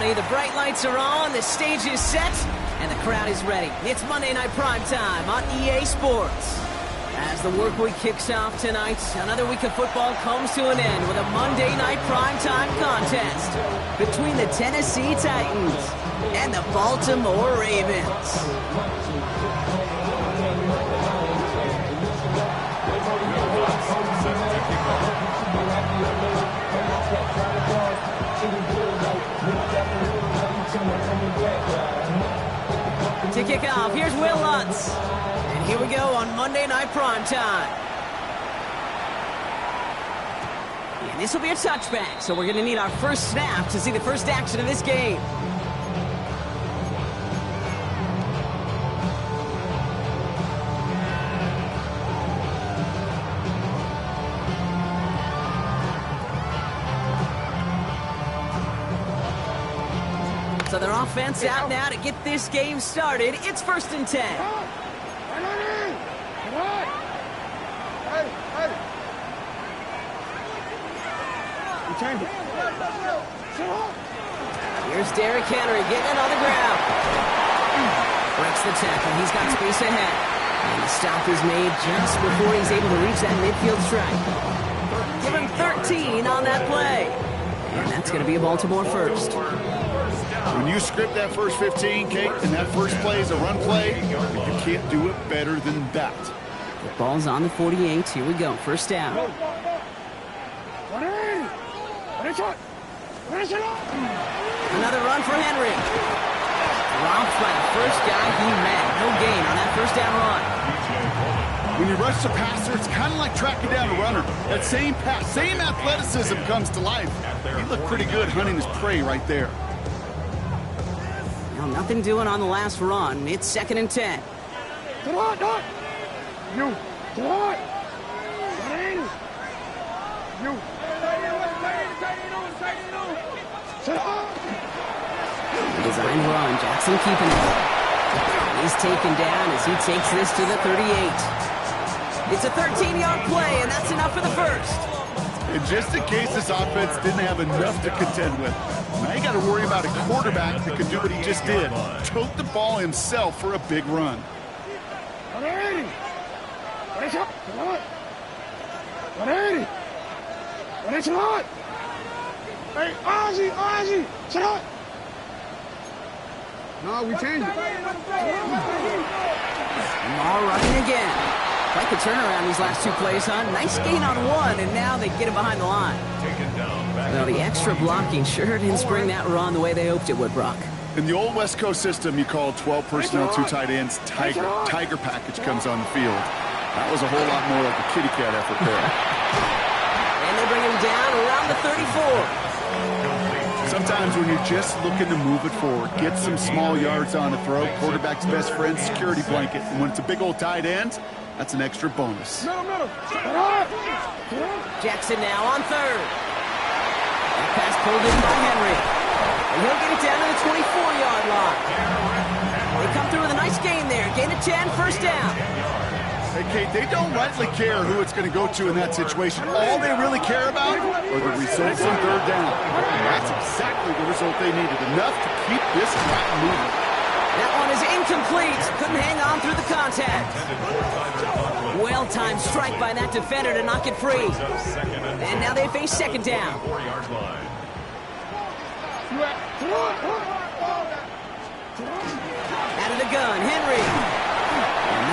everybody. The bright lights are on, the stage is set, and the crowd is ready. It's Monday Night Primetime on EA Sports. As the work week kicks off tonight, another week of football comes to an end with a Monday Night Primetime contest between the Tennessee Titans and the Baltimore Ravens. To kick off, here's Will Lutz. And here we go on Monday Night Primetime. And this will be a touchback, so we're going to need our first snap to see the first action of this game. So their offense out now to get this game started. It's 1st and 10. Here's Derrick Henry getting it on the ground. Breaks the tackle. He's got space ahead. And the stop is made just before he's able to reach that midfield strike. Give him 13 on that play. And that's going to be a Baltimore first. When you script that first 15, Kate, and that first play is a run play, you can't do it better than that. The ball's on the 48. Here we go. First down. Another run for Henry. Dropped by the first guy he met. No gain on that first down run. When you rush the passer, it's kind of like tracking down a runner. That same pass, same athleticism comes to life. He looked pretty good hunting his prey right there. Well, nothing doing on the last run. It's 2nd and 10. Design run. Jackson keeping it. He's taken down as he takes this to the 38. It's a 13-yard play, and that's enough for the first. And just in case this offense didn't have enough to contend with, now you got to worry about a quarterback that can do what he just did. Tote the ball himself for a big run. No, we changed it. Lamar running again. Quite the turnaround these last two plays, huh? Nice gain on one, and now they get him behind the line. Well, the extra blocking sure didn't spring that run the way they hoped it would, Brock. In the old West Coast system, you call 12 personnel, 2 tight ends, Tiger. Tiger package comes on the field. That was a whole lot more like a kitty cat effort there. And they bring him down around the 34. Sometimes when you're just looking to move it forward, get some small yards on the throw, quarterback's best friend, security blanket. And when it's a big old tight end, that's an extra bonus. Jackson now on 3rd. That pass pulled in by Henry. And he'll get it down to the 24-yard line. They come through with a nice gain there. Gain of 10, first down. Hey, Kate, they don't rightly care who it's going to go to in that situation. All they really care about are the results on 3rd down. And that's exactly the result they needed. Enough to keep this drive moving. That one is incomplete. Couldn't hang on through the contact. Well-timed strike by that defender to knock it free. And now they face 2nd down. Out of the gun, Henry.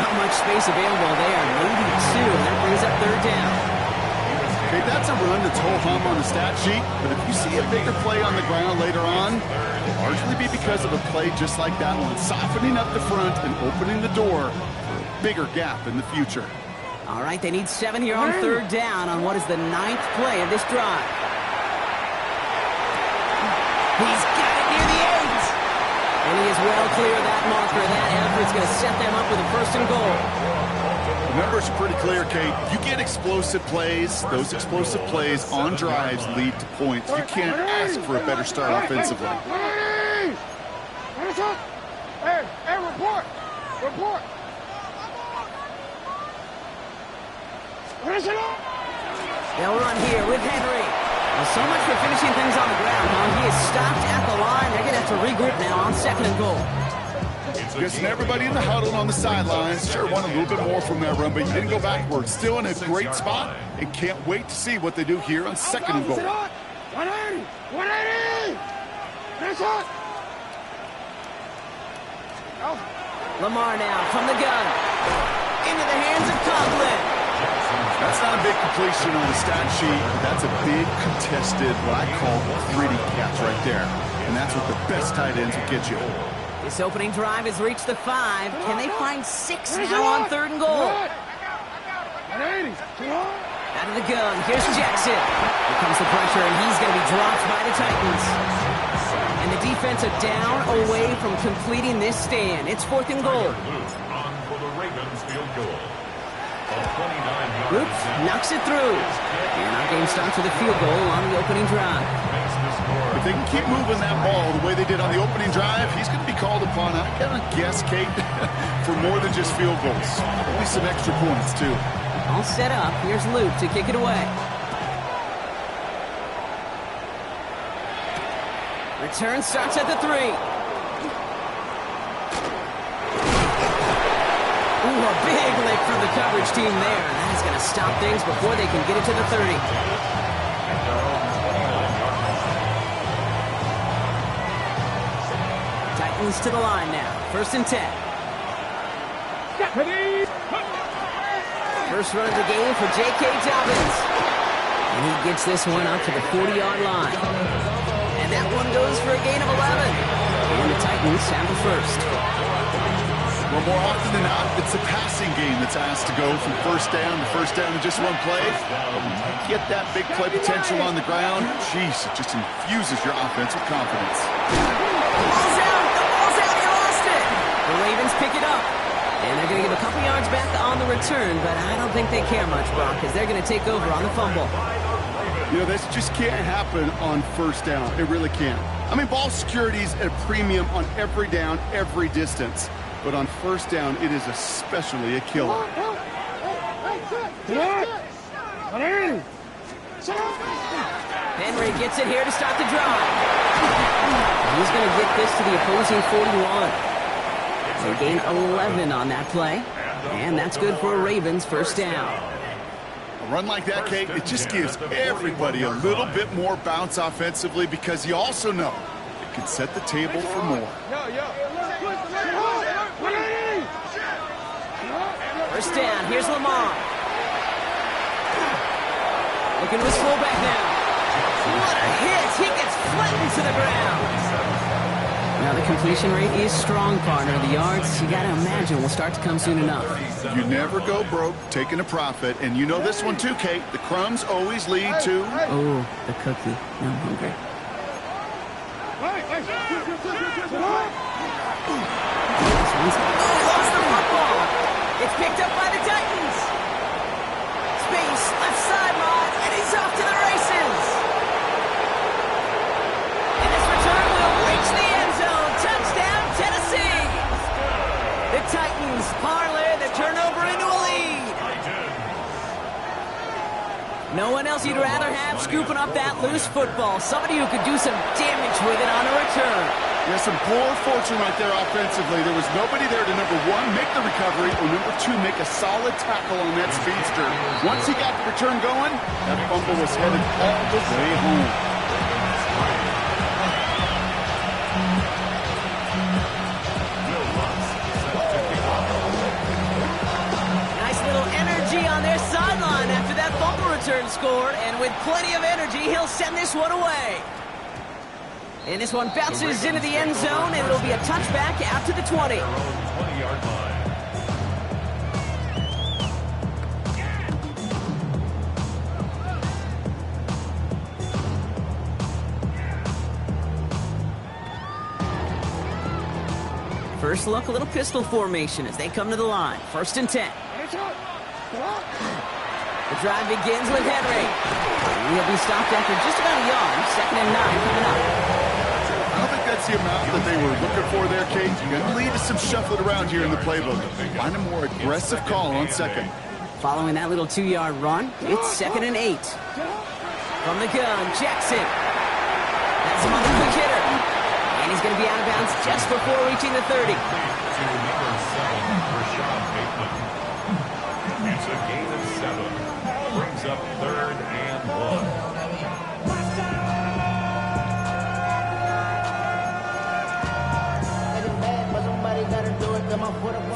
Not much space available there. Maybe 2. That brings up 3rd down. Okay, that's a run that's ho-hum on the stat sheet, but if you see a bigger play on the ground later on, it'll largely be because of a play just like that one, softening up the front and opening the door for a bigger gap in the future. All right, they need 7 here on 3rd down on what is the 9th play of this drive. He's got it near the 8. And he is well clear of that marker. That effort's going to set them up with a 1st and goal. The numbers are pretty clear, Kate. You get explosive plays. Those explosive plays on drives lead to points. You can't ask for a better start offensively. Hey, report. They'll run here with Henry. Well, so much for finishing things on the ground, huh? He is stopped at the line. They're going regroup now on 2nd and goal. Guessing everybody in the huddle and on the sidelines sure want a little bit more from that run, but you didn't go backwards. Still in a great spot and can't wait to see what they do here on 2nd and goal. 180! 180! That's it! Lamar now from the gun. Into the hands of Conklin. That's not a big completion on the stat sheet, but that's a big contested, what I call gritty catch right there. And that's what the best tight ends will get you. This opening drive has reached the 5. Can they find 6 now on 3rd and goal? 180! Out of the gun, here's Jackson. Here comes the pressure, and he's going to be dropped by the Titans. And the defense are down away from completing this stand. It's 4th and goal. Oops, knocks it through. And our game starts with a field goal on the opening drive. If they can keep moving that ball the way they did on the opening drive, he's going to be called upon, I gotta guess, Kate, for more than just field goals. Maybe some extra points, too. All set up. Here's Luke to kick it away. Return starts at the 3. Ooh, a big lick from the coverage team there. And that is going to stop things before they can get it to the 30. Titans to the line now. 1st and 10. First run of the game for J.K. Dobbins. And he gets this one up to the 40-yard line. And that one goes for a gain of 11. And the Titans have the first. Well, more often than not, it's a passing game that's asked to go from first down to just one play. But when you get that big play potential on the ground, geez, it just infuses your offense with confidence. The ball's out! The ball's out! You lost it! The Ravens pick it up. And they're going to give a couple yards back on the return, but I don't think they care much, Brock, because they're going to take over on the fumble. You know, this just can't happen on first down. It really can't. I mean, ball security's at a premium on every down, every distance. But on first down, it is especially a killer. Henry gets it here to start the drive. He's going to get this to the opposing 41. They gain 11 on that play. And that's good for a Ravens first down. A run like that, Kate, it just gives everybody a little bit more bounce offensively because you also know it can set the table for more. First down, here's Lamar. Looking to his fullback now. What a hit! He gets flattened to the ground. Now the completion rate is strong, partner. The yards, you gotta imagine, will start to come soon enough. You never go broke taking a profit, and you know this one too, Kate. The crumbs always lead to... Oh, the cookie. Now I'm hungry. Lost the football. It's picked up by the Titans. Space, left sideline, and he's off to the races. And this return will reach the end zone. Touchdown, Tennessee. The Titans parlay the turnover into a lead. No one else you'd rather have scooping up that loose football. Somebody who could do some damage with it on a return. Yeah, some poor fortune right there offensively. There was nobody there to, number one, make the recovery, or number two, make a solid tackle on that speedster. Once he got the return going, that fumble was headed all the way home. Nice little energy on their sideline after that fumble return scored, and with plenty of energy, he'll send this one away. And this one bounces into the end zone, and it'll be a touchback out to the 20. First look, a little pistol formation as they come to the line. 1st and 10. The drive begins with Henry. He'll be stopped after just about a yard. 2nd and 9 coming up. I don't think that's the amount that they were looking for there, Kate. You're going to lead to some shuffling around here in the playbook. Find a more aggressive call on 2nd. Following that little 2-yard run, it's 2nd and 8. From the gun, Jackson. That's him on the quick hitter. And he's going to be out of bounds just before reaching the 30. To number 7, Rashad Bateman. It's a gain of 7. Brings up 3rd and 1.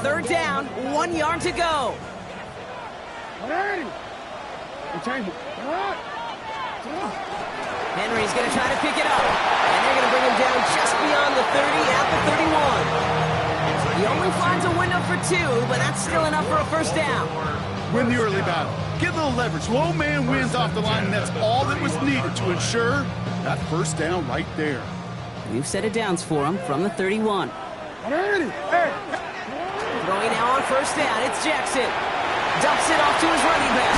Third down, 1 yard to go. 180. Henry's going to try to pick it up. And they're going to bring him down just beyond the 30 at the 31. He only finds a window for 2, but that's still enough for a first down. Win the early battle. Get a little leverage. Low man wins off the line, and that's all that was needed to ensure that first down right there. We've set it downs for him from the 31. 180. Hey. Throwing now on first down, it's Jackson. Dumps it off to his running back.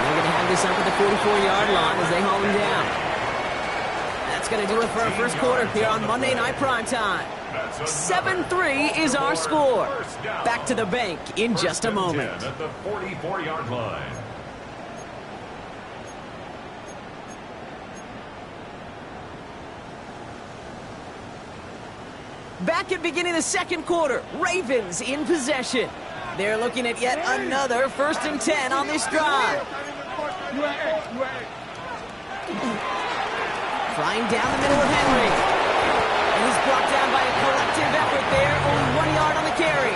They're going to have this up at the 44-yard line as they haul him down. That's going to do it for our first quarter here on Monday Night Primetime. 7-3 is our score. Back to the bank in just a moment. At the 44-yard line. Back at beginning of the second quarter, Ravens in possession. They're looking at yet another 1st and 10 on this drive. Flying down the middle of Henry. And he's brought down by a collective effort there, only 1 yard on the carry.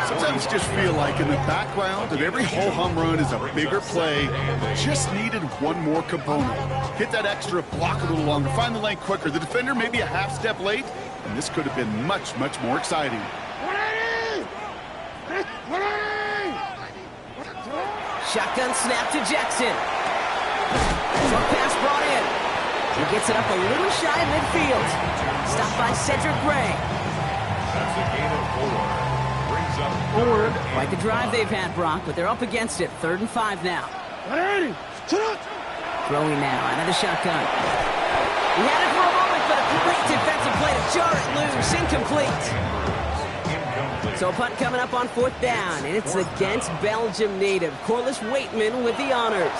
Sometimes you just feel like in the background of every ho-hum run is a bigger play. Just needed one more component. Hit that extra block a little longer, find the lane quicker. The defender maybe a half step late, and this could have been much, much more exciting. 180. 180. Shotgun snap to Jackson. Short pass brought in. He gets it up a little shy of midfield. Stopped by Cedric Gray. That's a gain of 4. Brings up 3rd. Quite the drive they've had, Brock, but they're up against it. 3rd and 5 now. 180. Throwing now out of the shotgun. He had it for a moment, but a great defensive play to jar it loose. Incomplete. So a punt coming up on 4th down, and it's against Belgium native Corliss Waitman with the honors.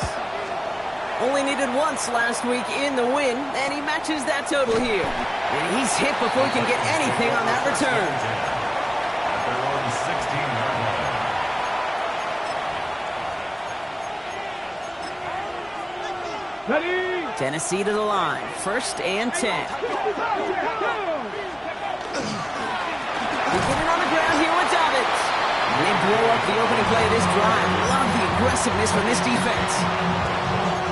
Only needed once last week in the win, and he matches that total here. And he's hit before he can get anything on that return. At their own 16-yard line. Ready. Tennessee to the line, 1st and 10. They get it on the ground here with Dobbins. And they blow up the opening play of this drive. Love the aggressiveness from this defense.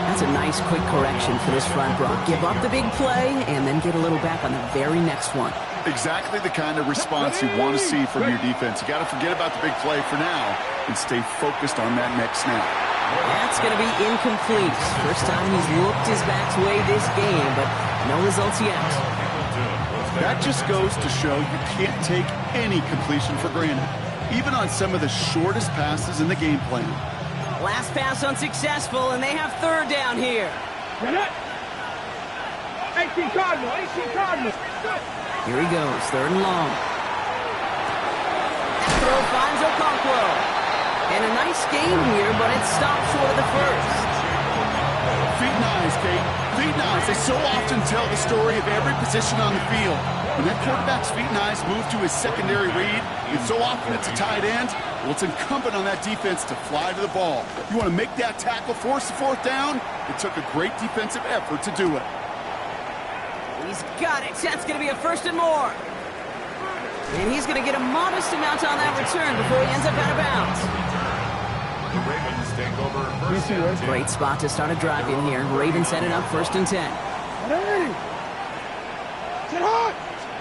That's a nice quick correction for this front, Brock. Give up the big play and then get a little back on the very next one. Exactly the kind of response you want to see from your defense. You got to forget about the big play for now and stay focused on that next snap. That's going to be incomplete. First time he's looked his back's way this game, but no results yet. That just goes to show you can't take any completion for granted, even on some of the shortest passes in the game plan. Last pass unsuccessful, and they have 3rd down here. 18 Cardinal. Here he goes, 3rd and long. That throw finds Okonkwo. And a nice game here, but it stopped short of the first. Feet and eyes, Kate. Feet and eyes. They so often tell the story of every position on the field. When that quarterback's feet and eyes move to his secondary read, and so often it's a tight end, well, it's incumbent on that defense to fly to the ball. You want to make that tackle, force the 4th down? It took a great defensive effort to do it. He's got it. That's going to be a 1st and more. And he's going to get a modest amount on that return before he ends up out of bounds. The Ravens take over 1st and 10. Great spot to start a drive in here. Ravens set it up 1st and 10. 180. Get hot.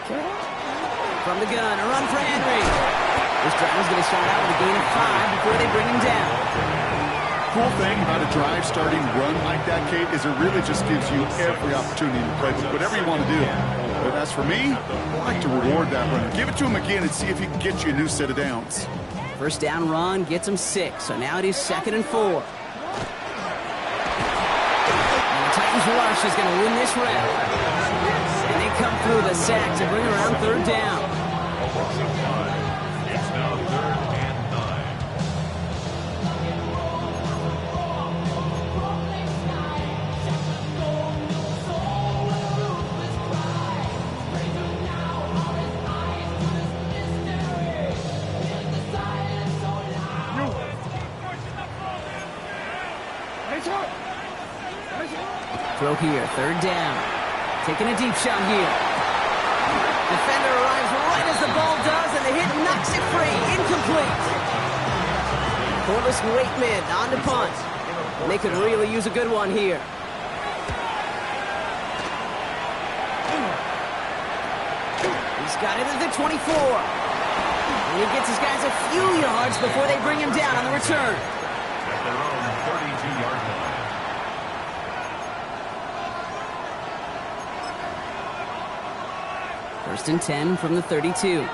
From the gun, a run for Henry. This drive is going to start out with a gain of 5 before they bring him down. Cool thing about a drive starting run like that, Kate, is it really just gives you every opportunity to play with whatever you want to do. But as for me, I like to reward that run. Give it to him again and see if he can get you a new set of downs. First down run gets him 6, so now it is 2nd and 4. And the Titans rush is going to win this round. And they come through the sack to bring around 3rd down. It's now 3rd and 9. Throw here, third down. Taking a deep shot here. Defender arrives right as the ball does, and the hit knocks it free. Incomplete. Corliss Waitman on to punt. And they could really use a good one here. He's got it at the 24. And he gets his guys a few yards before they bring him down on the return. At their own 32-yard line. First and 10 from the 32.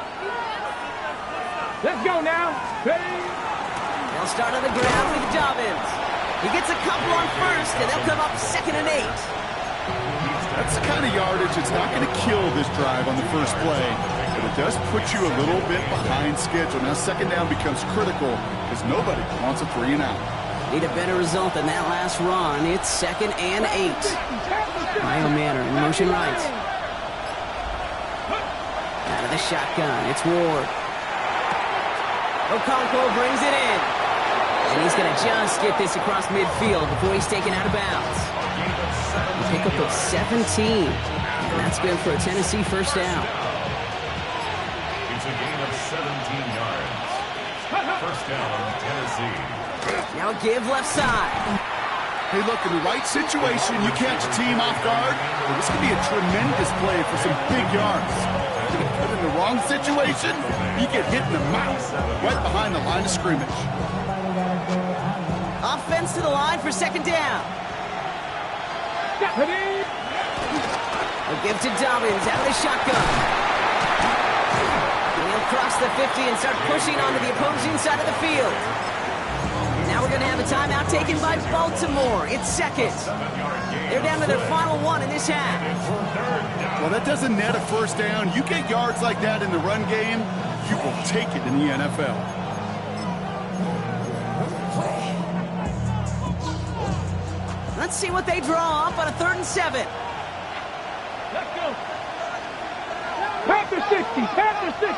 Let's go now. Ready? They'll start on the ground with Dobbins. He gets a couple on first, and they'll come up 2nd and 8. That's the kind of yardage that's not going to kill this drive on the first play, but it does put you a little bit behind schedule. Now 2nd down becomes critical because nobody wants a 3 and out. Need a better result than that last run. It's 2nd and 8. Kyle Manor in motion right. Out of the shotgun, it's Ward. Okonkwo brings it in. And he's going to just get this across midfield before he's taken out of bounds. A pickup of 17. And that's good for a Tennessee first down. It's a gain of 17 yards. First down, Tennessee. Now a give left side. Hey, look, in the right situation, you catch a team off guard, well, this could be a tremendous play for some big yards. You get put in the wrong situation, you get hit in the mouth right behind the line of scrimmage. Offense to the line for 2nd down. Ready? A give to Dobbins out of the shotgun. And he'll cross the 50 and start pushing onto the opposing side of the field. Now we're going to have a timeout taken by Baltimore. It's 2nd. They're down to their final one in this half. Well, that doesn't net a first down. You get yards like that in the run game, you will take it in the NFL. Let's see what they draw up on a 3rd and 7. Let's go. Panther 60. Panther 60.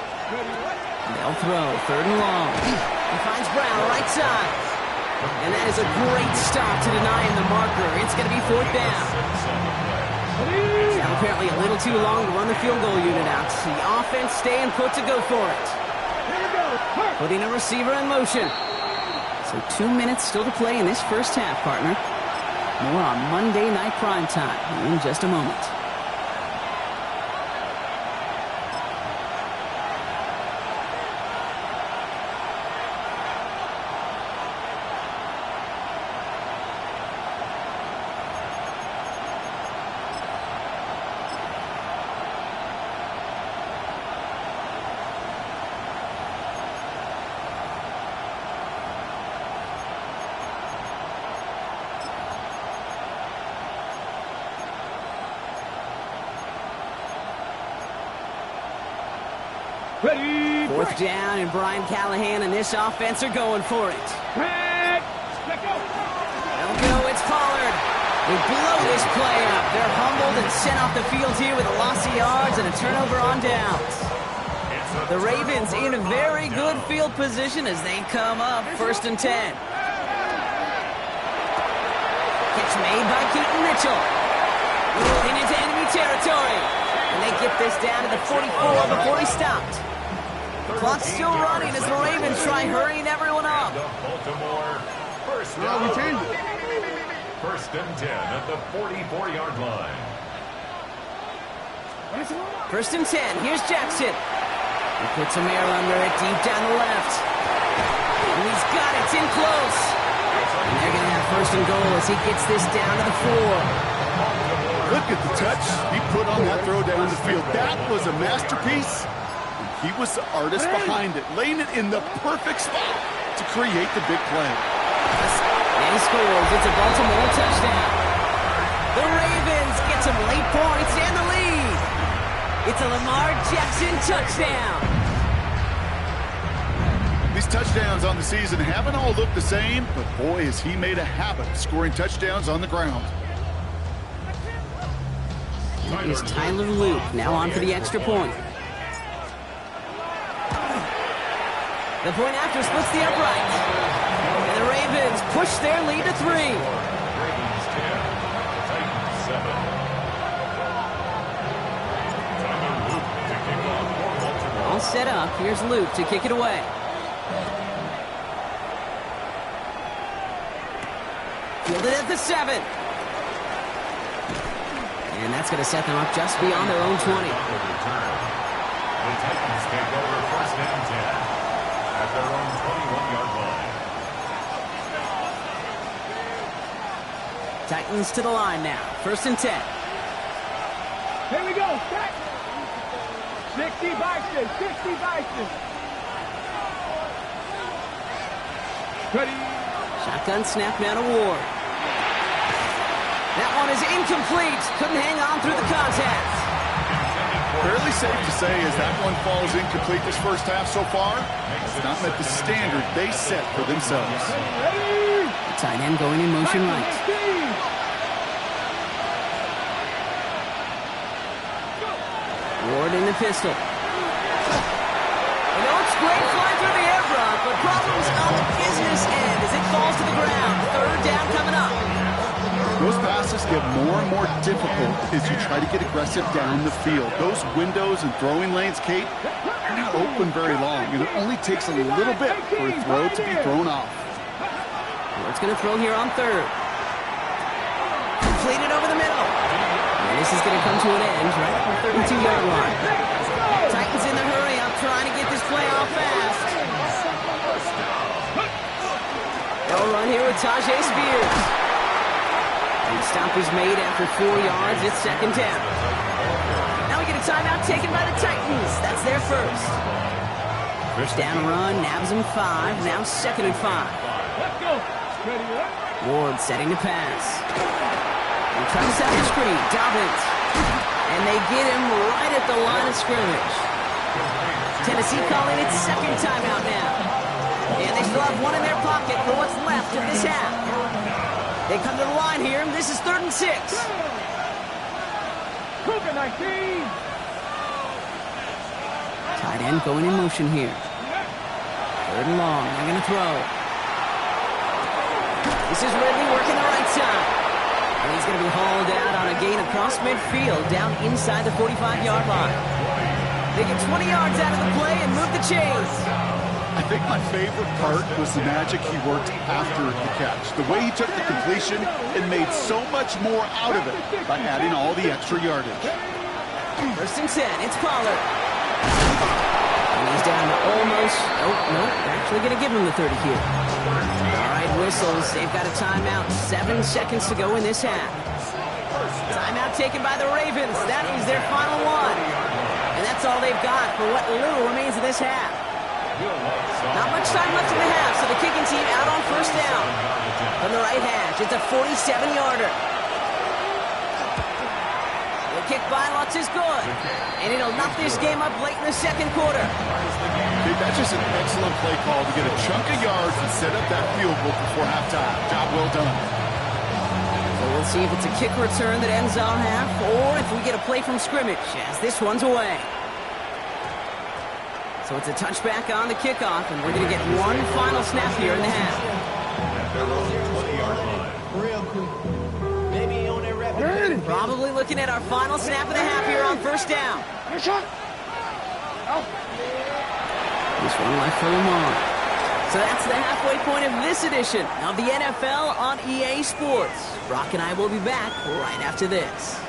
They'll throw 3rd and long. He finds Brown right side. And that is a great stop to deny him the marker. It's going to be 4th down. Now apparently a little too long to run the field goal unit out. The offense staying put to go for it. Putting a receiver in motion. So 2 minutes still to play in this first half, partner. More on Monday Night Primetime in just a moment. Ready? 4th down, and Brian Callahan and this offense are going for it. Break. Let's go. They'll go, it's Pollard. They blow this play up. They're humbled and sent off the field here with a loss of yards and a turnover on downs. The Ravens in a very good field position as they come up 1st and 10. Catch made by Keaton Mitchell. Moving into enemy territory. And they get this down to the 44 before he stopped. The clock's still running as the Ravens try hurrying everyone up. Baltimore. First down. First and 10 at the 44-yard line. 1st and 10. Here's Jackson. He puts a mirror under it deep down the left. And he's got it. It's in close. And they're going to have 1st and goal as he gets this down to the 4. Look at the touch he put on that throw down the field. That was a masterpiece. And he was the artist behind it, laying it in the perfect spot to create the big play. And he scores. It's a Baltimore touchdown. The Ravens get some late points and the lead. It's a Lamar Jackson touchdown. These touchdowns on the season haven't all looked the same, but boy, has he made a habit of scoring touchdowns on the ground. Is Tyler Luke now on for the extra point. The point after splits the upright. And the Ravens push their lead to 3. Ravens 10, Titans set up. Here's Luke to kick it away. Fielded at the 7. And that's going to set them up just beyond their own 20. The Titans take over first and 10 at their own 21-yard line. Titans to the line now. First and 10. Here we go. Set. 60 boxes. 60 boxes. Ready. Shotgun snap now to Ward. That one is incomplete. Couldn't hang on through the contact. Fairly safe to say as that one falls incomplete this first half so far, it's not met the standard they set for themselves. Ready. The tight end going in motion right. Ward in the pistol. You know, it's great flying through the air, Brock, but problems on the business end as it falls to the ground. Third down coming up. Those passes get more and more difficult as you try to get aggressive down the field. Those windows and throwing lanes, Kate, are not open very long, and it only takes a little bit for a throw to be thrown off. Ward's going to throw here on third. Completed over the middle. And this is going to come to an end right at the 32-yard line. Titans in the hurry up, trying to get this play off fast. They'll run here with Tajay Spears. And stop is made after 4 yards. It's second down. Now we get a timeout taken by the Titans. That's their first. First down run, nabs him 5. Now second and 5. Let's go. Ready up. Ward setting to pass. And trying to set the screen. Dobbins. And they get him right at the line of scrimmage. Tennessee calling its second timeout now. And they still have one in their pocket for what's left of this half. They come to the line here, and this is 3rd and 6. Cougar 19. Tight end going in motion here. 3rd and long. They're going to throw. This is Ridley working the right side. And he's going to be hauled out on a gain across midfield down inside the 45-yard line. They get 20 yards out of the play and move the chains. I think my favorite part was the magic he worked after the catch. The way he took the completion and made so much more out of it by adding all the extra yardage. First and 10, it's Pollard. And he's down to almost, nope, they're actually going to give him the 30 here. All right, whistles, they've got a timeout. 7 seconds to go in this half. Timeout taken by the Ravens. That is their final one. And that's all they've got for what little remains of this half. Not much time left in the half, so the kicking team out on first down. From the right hash, it's a 47-yarder. The kick by Lutz is good. And it'll knock this game up late in the second quarter. Dude, that's just an excellent play call to get a chunk of yards and set up that field goal before halftime. Job well done. So we'll see if it's a kick return that ends our half, or if we get a play from scrimmage as this one's away. So it's a touchback on the kickoff, and we're going to get one final snap here in the half. Real quick. Maybe on that rapid. Probably looking at our final snap of the half here on first down. This one left for Lamar. So that's the halfway point of this edition of the NFL on EA Sports. Brock and I will be back right after this.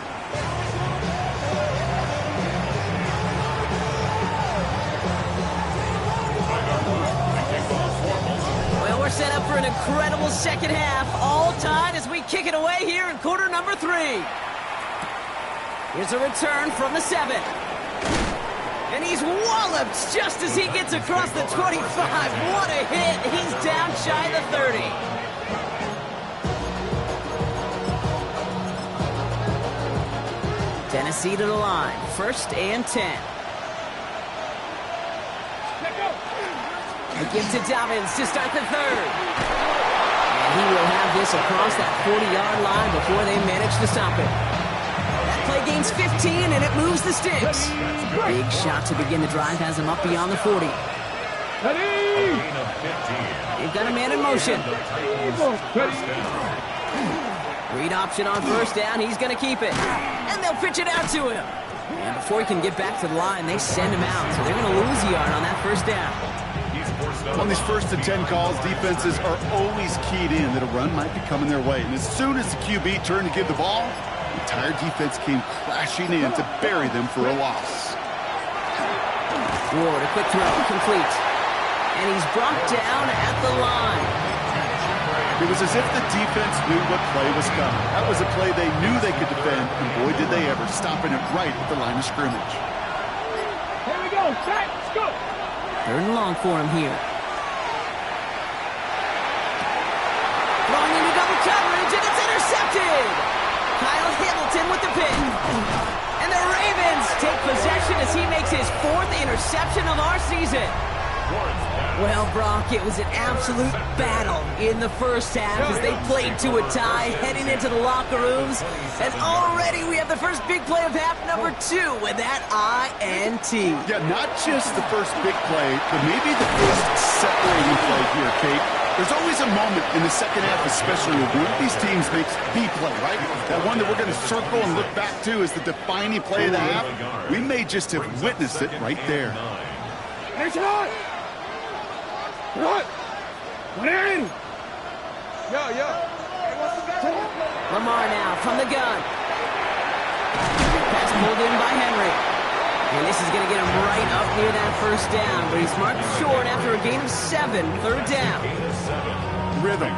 We're set up for an incredible second half, all tied as we kick it away here in quarter number 3. Here's a return from the 7. And he's walloped just as he gets across the 25. What a hit. He's down shy of the 30. Tennessee to the line. First and 10. A give to Dobbins to start the 3rd. And he will have this across that 40-yard line before they manage to stop it. That play gains 15, and it moves the sticks. Big shot to begin the drive has him up beyond the 40. Ready. They've got a man in motion. Read option on first down. He's going to keep it. And they'll pitch it out to him. And before he can get back to the line, they send him out. So they're going to lose a yard on that first down. On these 1st and 10 calls, defenses are always keyed in that a run might be coming their way. And as soon as the QB turned to give the ball, the entire defense came crashing in to bury them for a loss. Ward, a quick throw, complete. And he's brought down at the line. It was as if the defense knew what play was coming. That was a play they knew they could defend, and boy, did they ever, stopping it right at the line of scrimmage. Here we go. Set. Let's go. 3rd and long for him here. Throwing into double coverage, and it's intercepted. Kyle Hamilton with the pick. And the Ravens take possession as he makes his 4th interception of our season. Well, Brock, it was an absolute battle in the first half as they played to a tie, heading into the locker rooms. And already we have the first big play of half number 2 with that INT. Yeah, not just the first big play, but maybe the first separating play here, Kate. There's always a moment in the second half, especially when one of these teams makes the play, right? That one that we're going to circle and look back to as the defining play of the half. We may just have witnessed it right there. Next one. What? What in? Yo. Lamar now from the gun. Pass pulled in by Henry. And this is going to get him right up near that first down, but he's marked short after a gain of 7, 3rd down. Rhythm.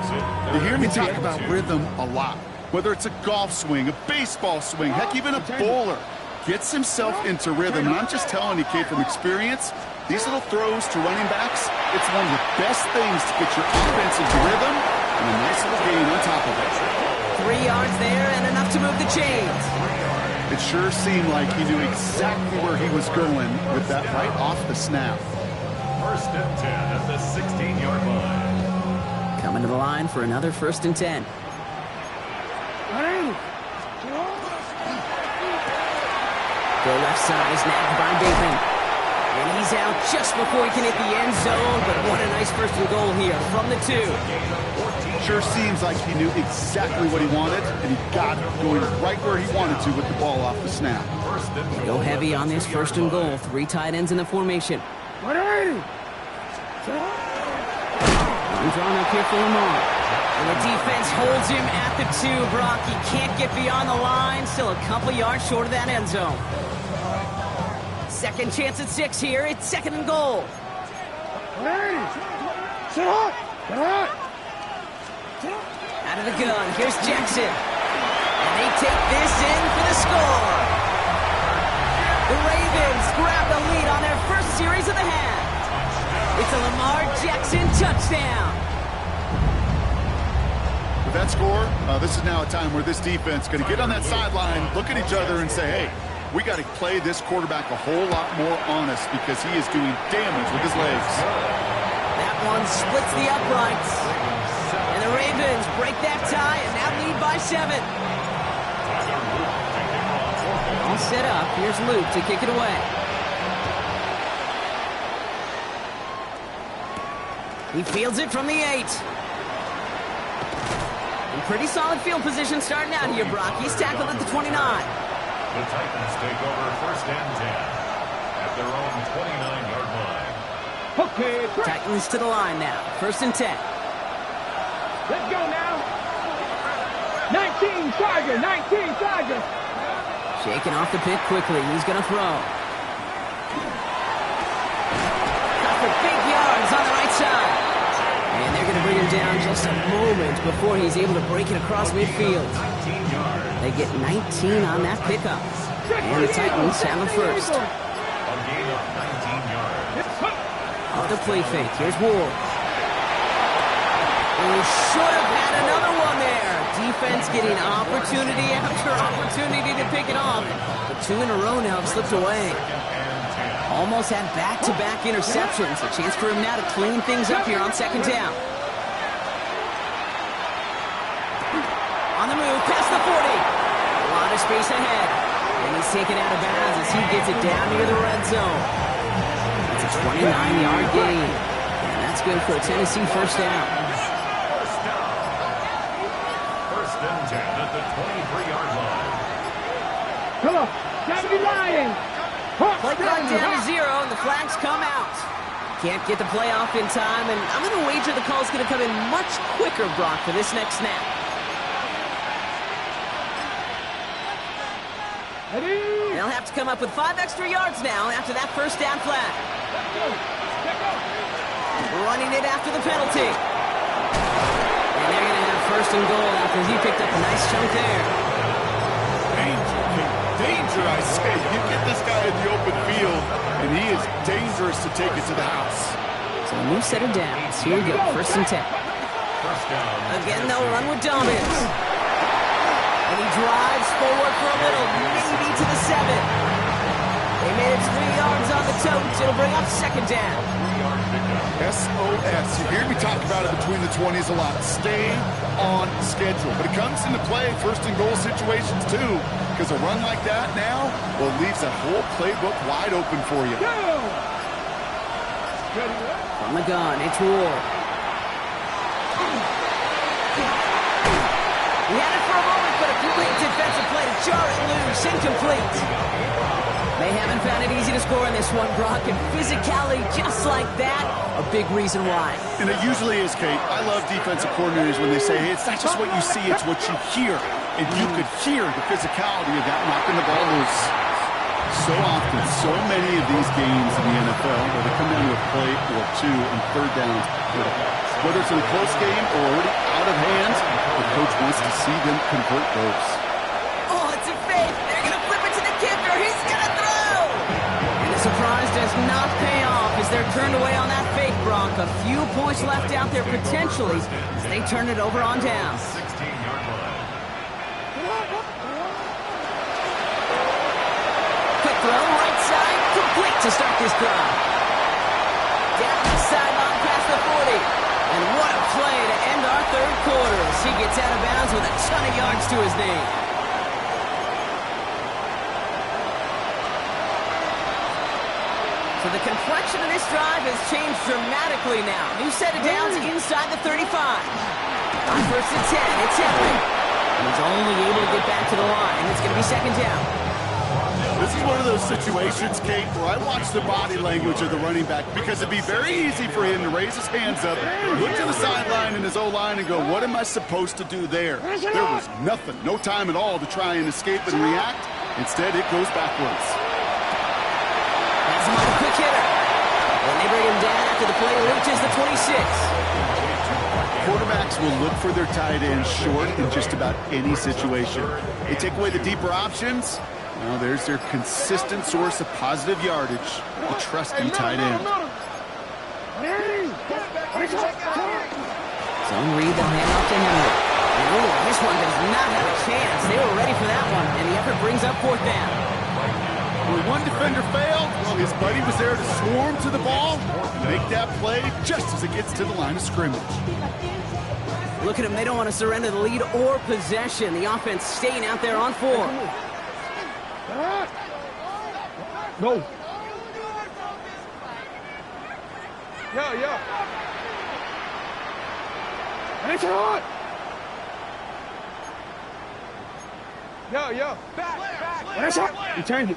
You hear me talk about rhythm a lot. Whether it's a golf swing, a baseball swing, heck, even a bowler gets himself into rhythm. And I'm just telling you, Kate, from experience, these little throws to running backs, it's one of the best things to get your offense into rhythm and a nice little gain on top of it. 3 yards there and enough to move the chains. It sure seemed like he knew exactly where he was going with that right off the snap. 1st and 10 at the 16-yard line. Coming to the line for another 1st and 10. Go left side is nabbed by Bateman. And he's out just before he can hit the end zone, but what a nice 1st and goal here from the 2. Sure seems like he knew exactly what he wanted, and he got it going right where he wanted to with the ball off the snap. Go heavy on this 1st and goal. 3 tight ends in the formation. I'm drawn up here for Lamar. And the defense holds him at the 2, Brock. He can't get beyond the line. Still a couple yards short of that end zone. 2nd chance at 6 here. It's 2nd and goal. Out of the gun, here's Jackson. And they take this in for the score. The Ravens grab the lead on their first series of the half. It's a Lamar Jackson touchdown. With that score, this is now a time where this defense is going to get on that sideline, look at each other and say, hey, we got to play this quarterback a whole lot more honest because he is doing damage with his legs. That one splits the uprights. And the Ravens break that tie and now lead by 7. All set up. Here's Luke to kick it away. He fields it from the 8. In pretty solid field position starting out here, Brock. He's tackled at the 29. The Titans take over 1st and 10 at their own 29-yard line. Okay. Titans to the line now. 1st and 10. Let's go now. 19 Tiger. Shaking off the pick quickly. He's going to throw. Got for big yards on the right side. And they're going to bring him down just a moment before he's able to break it across midfield. They get 19 on that pickup. And the Titans have a 1st. A gain of 19 yards. Off the play fake. Here's Ward. And he should have had another one there. Defense getting opportunity after opportunity to pick it off. But 2 in a row now have slipped away. Almost had back-to-back interceptions. A chance for him now to clean things up here on 2nd down. On the move, past the 40. A lot of space ahead. And he's taken out of bounds as he gets it down near the red zone. It's a 29-yard gain. And that's good for a Tennessee 1st down. 1st and 10 at the 23-yard line. Come on. 70 Lions. Play clock down to 0, and the flags come out. Can't get the play off in time, and I'm going to wager the call's going to come in much quicker, Brock, for this next snap. They'll have to come up with 5 extra yards now after that first down flag. Running it after the penalty. And they're going to have first and goal after he picked up a nice chunk there. Danger, I say. You get this guy in the open field, and he is dangerous to take it to the house. So a new set of downs. Here we go, first and 10. First down. Again, they'll run with Dobbins. And he drives forward for a little, maybe to the 7. They made it 3 yards on the totes. It'll bring up second down. SOS. You hear me talk about it between the 20s a lot. Stay on schedule. But it comes into play first and goal situations too, because a run like that now, well, leaves that whole playbook wide open for you. From the gun, it's Ward. He had it for a moment, but a great defensive play to jar it loose, incomplete. They haven't found it easy to score in this one, Brock, and physicality just like that, a big reason why. And it usually is, Kate. I love defensive coordinators when they say, hey, it's not just what you see, it's what you hear. And you could hear the physicality of that knocking the ball loose. So often, so many of these games in the NFL where they come down to a play or two and third downs. Whether it's in a close game or already out of hand, the coach wants to see them convert those. Oh, it's a fake. They're going to flip it to the kicker. He's going to throw. And the surprise does not pay off as they're turned away on that fake, Brock. A few points left out there potentially as they turn it over on down. 16-yard line. Quick throw, right side, complete to start this drive. Down the sideline past the 40. And what a play to end our third quarter as he gets out of bounds with a ton of yards to his name. So the complexion of this drive has changed dramatically now. New set of downs inside the 35. On first and 10, it's Henry. And he's only able to get back to the line. It's going to be second down. This is one of those situations, Kate, where I watch the body language of the running back because it'd be very easy for him to raise his hands up, look to the sideline in his O-line and go, what am I supposed to do there? There was nothing, no time at all to try and escape and react. Instead, it goes backwards. That's another quick hitter. And they bring him down after the play reaches the 26. Quarterbacks will look for their tight end short in just about any situation. They take away the deeper options. Now there's their consistent source of positive yardage, the trusty tight end. Zone read, they'll hand off to Henry. And this one does not have a chance. They were ready for that one, and the effort brings up fourth down. When one defender failed, well, his buddy was there to swarm to the ball, make that play just as it gets to the line of scrimmage. Look at them. They don't want to surrender the lead or possession. The offense staying out there on 4. Go. Yo. It's hot. Yo. Back. That's hot. You turned it.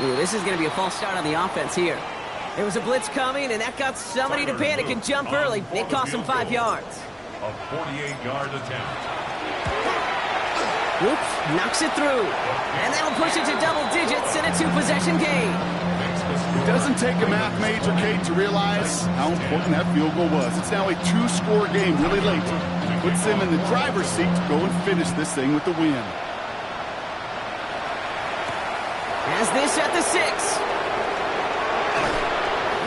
Ooh, this is going to be a false start on the offense here. There was a blitz coming, and that got somebody to panic and jump early. It cost them 5 yards. A 48-yard attempt. Oops, knocks it through. And that'll push it to double digits in a 2-possession game. It doesn't take a math major, Kate, to realize how important that field goal was. It's now a 2-score game really late. Puts them in the driver's seat to go and finish this thing with the win. Has this at the 6.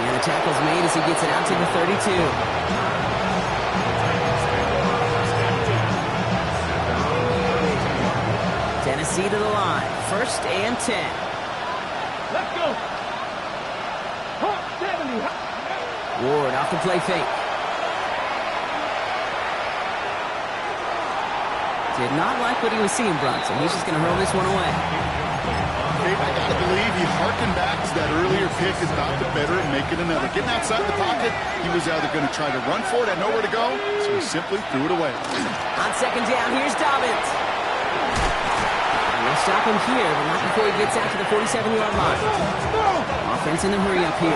And the tackle's made as he gets it out to the 32. Tennessee to the line. First and 10. Let's go. 70. Ward off the play fake. Did not like what he was seeing, Brunson. He's just going to hurl this one away. Kate, I got to believe he harkened back to that earlier pick and thought the better and make it another. Getting outside the pocket, he was either going to try to run for it, had nowhere to go, so he simply threw it away. On second down, here's Dobbins. They'll stop him here, but not before he gets out to the 47-yard line. Offense in the hurry up here.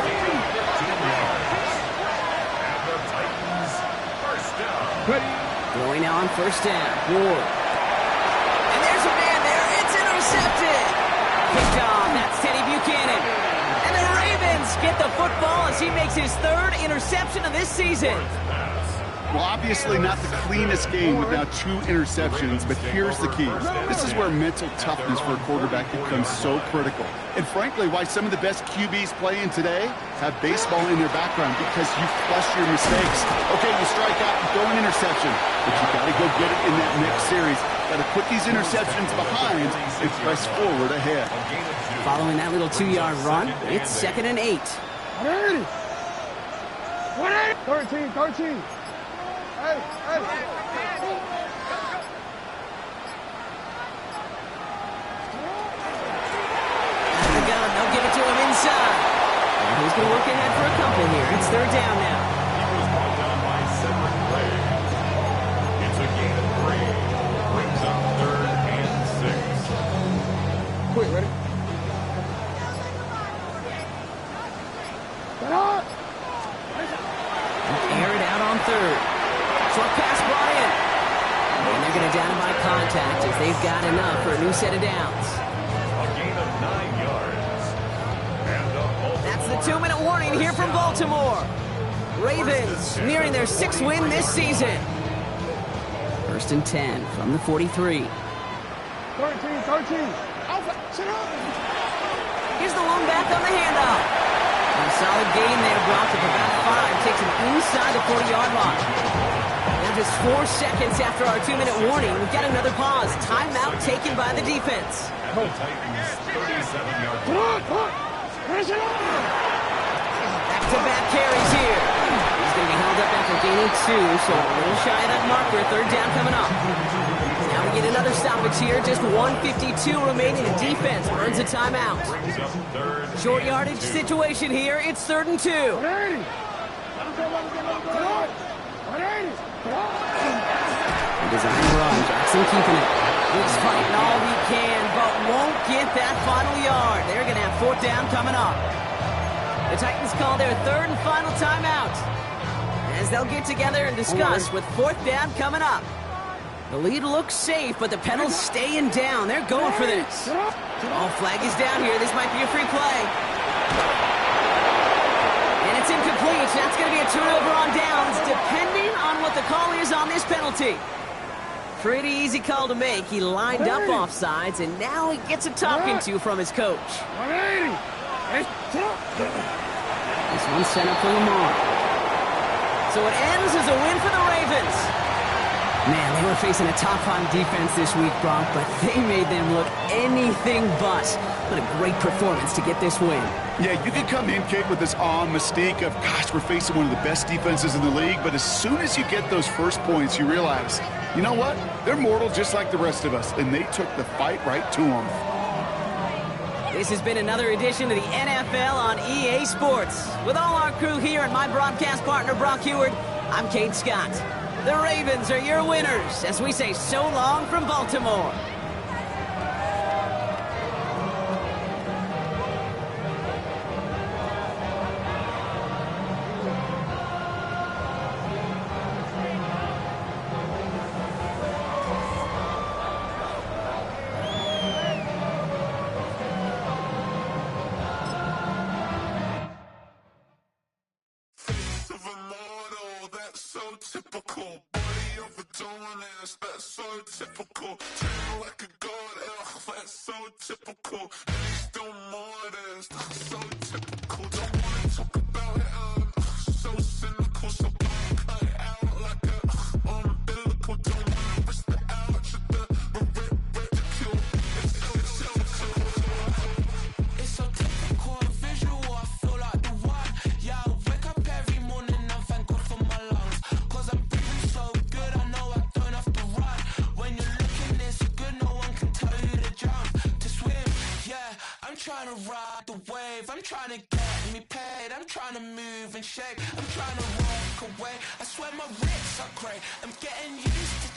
Going now on first down. Ward. And there's a man there. It's intercepted. Picked off. That's Teddy Buchanan. And the Ravens get the football as he makes his third interception of this season. Well, obviously not the cleanest game with now 2 interceptions, but here's the key. This is where mental toughness for a quarterback becomes so critical. And frankly, why some of the best QBs playing today have baseball in their background, because you flush your mistakes. Okay, you strike out, you throw an interception, but you got to go get it in that next series. Got to put these interceptions behind and press forward ahead. Following that little 2-yard run, it's 2nd and 8. 13. Hey. The gun, they'll give it to him inside. And he's going to work ahead for a couple here. It's 3rd down now. He was brought down by Cedric Gray. It's a gain of 3. Brings up 3rd and 6. Quick, ready? Get out! Air it out on 3rd. Short pass brought in. And they're going to down by contact as they've got enough for a new set of downs. A gain of 9 yards. And That's the 2-minute warning here from Baltimore. Ravens nearing their 6th win this season. 1st and 10 from the 43. 13. Alpha, sit up! Here's the lone back on the handoff. And a solid gain there, Brock, of about 5. Takes him inside the 40-yard line. Now just 4 seconds after our 2-minute warning, we've got another pause. Timeout taken by the defense. the Titans 37-yard Come on! Finish it up! Back-to-back carries here. He's going to be held up after gaining 2, so a little shy of that marker. 3rd down coming up. Now we get another stoppage here. Just 1:52 remaining. The defense earns a timeout. Short yardage situation here. It's 3rd and 2. 180! Design run. Jackson keeping it. He's fighting all he can, but won't get that final yard. They're going to have 4th down coming up. The Titans call their 3rd and final timeout as they'll get together and discuss with 4th down coming up. The lead looks safe, but the penalty's staying down. They're going for this. Oh, flag is down here. This might be a free play. And it's incomplete. That's going to be a turnover on downs, depending on what the call is on this penalty. Pretty easy call to make. He lined up offsides, and now he gets a talking to from his coach. 180! This one's sent up for Lamar. So it ends as a win for the Ravens. Man, they were facing a top-5 defense this week, Brock, but they made them look anything but. What a great performance to get this win. Yeah, you can come in, Kate, with this awe and mystique of, gosh, we're facing one of the best defenses in the league, but as soon as you get those first points, you realize, you know what? They're mortal just like the rest of us, and they took the fight right to them. This has been another edition of the NFL on EA Sports. With all our crew here and my broadcast partner, Brock Heward, I'm Kate Scott. The Ravens are your winners as we say so long from Baltimore. Typical, body overdoing it, that's so typical. Treat like a god, that's so typical. Please do more of this, that's so typical. Don't wanna talk about it, so cynical. So don't cut it out like a umbilical. Don't wanna risk the ouch of the ridicule. It's so typical, visual, I feel like the one. Yeah, I wake up every morning and thank God for my lungs. I'm trying to ride the wave, I'm trying to get me paid, I'm trying to move and shake, I'm trying to walk away, I swear my wrists are great, I'm getting used to